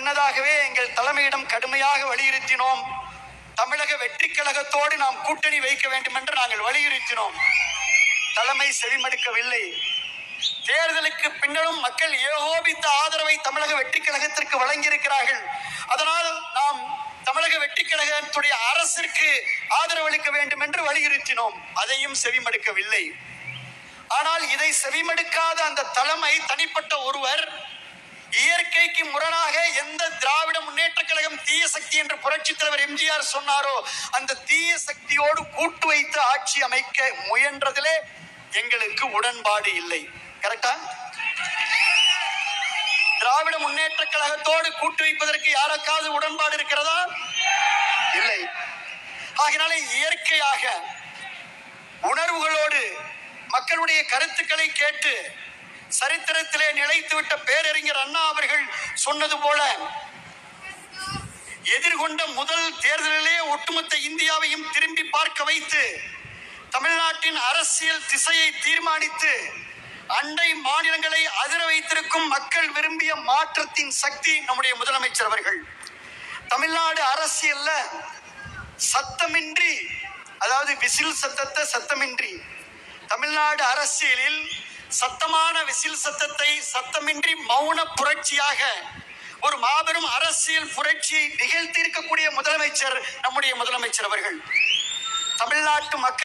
முன்னதாகவே எங்கள் தலைமையிடம் கடுமையாக வலியுறுத்தினோம். தமிழக வெற்றி கழகத்தோடு நாம் கூட்டணி வைக்க வேண்டும் என்று நாங்கள் வலியுறுத்தினோம். தலைமை செவிமடுக்கவில்லை. தேர்தலுக்கு பின்னரும் மக்கள் ஏகோபித்த ஆதரவை தமிழக வெற்றி கழகத்திற்கு வழங்கியிருக்கிறார்கள். அதனால் நாம் தமிழக வெற்றி கழகத்துடைய அரசிற்கு ஆதரவு அளிக்க வேண்டும் என்று வலியுறுத்தினோம். அதையும் செவிமடுக்கவில்லை. ஆனால் இதை செவிமடுக்காத அந்த தலைமை, தனிப்பட்ட ஒருவர், இயற்கைக்கு முரணாக எந்த திராவிட முன்னேற்ற கழகம் தீய சக்தி என்று புரட்சி தலைவர் எம்ஜிஆர் சொன்னாரோ அந்த தீய சக்தியோடு கூட்டு வைத்து ஆட்சி அமைக்க முயன்றதிலே எங்களுக்கு உடன்பாடு இல்லை. கரெக்டா? திராவிட முன்னேற்ற கழகத்தோடு கூட்டு வைப்பதற்கு யாருக்காவது உடன்பாடு இருக்கிறதா? இல்லை. ஆகினாலே இயற்கையாக உணர்வுகளோடு மக்களுடைய கருத்துக்களை கேட்டு சரித்திரத்திலே நிலைத்துவிட்ட பேரறிஞர் அண்ணா அவர்கள் சொன்னது போல எதிர்கொண்ட முதல் தேர்தலிலே ஒட்டுமொத்த இந்தியாவையும் திரும்பி பார்க்க வைத்து தமிழ்நாட்டின் அரசியல் திசையை தீர்மானித்து அண்டை மாநிலங்களை அதிர வைத்திருக்கும் மக்கள் விரும்பிய மாற்றத்தின் சக்தி நம்முடைய முதலமைச்சர் அவர்கள். தமிழ்நாடு அரசியல்ல சத்தமின்றி, அதாவது விசில் சத்தத்தை சத்தமின்றி, தமிழ்நாடு அரசியலில் சத்தமான விசில் சத்தத்தை சத்தமின்றி மௌன புரட்சியாக ஒரு மாபெரும் அரசியல் புரட்சியை நிகழ்த்தி இருக்கக்கூடிய முதலமைச்சர் நம்முடைய முதலமைச்சர் அவர்கள். தமிழ்நாட்டு மக்கள்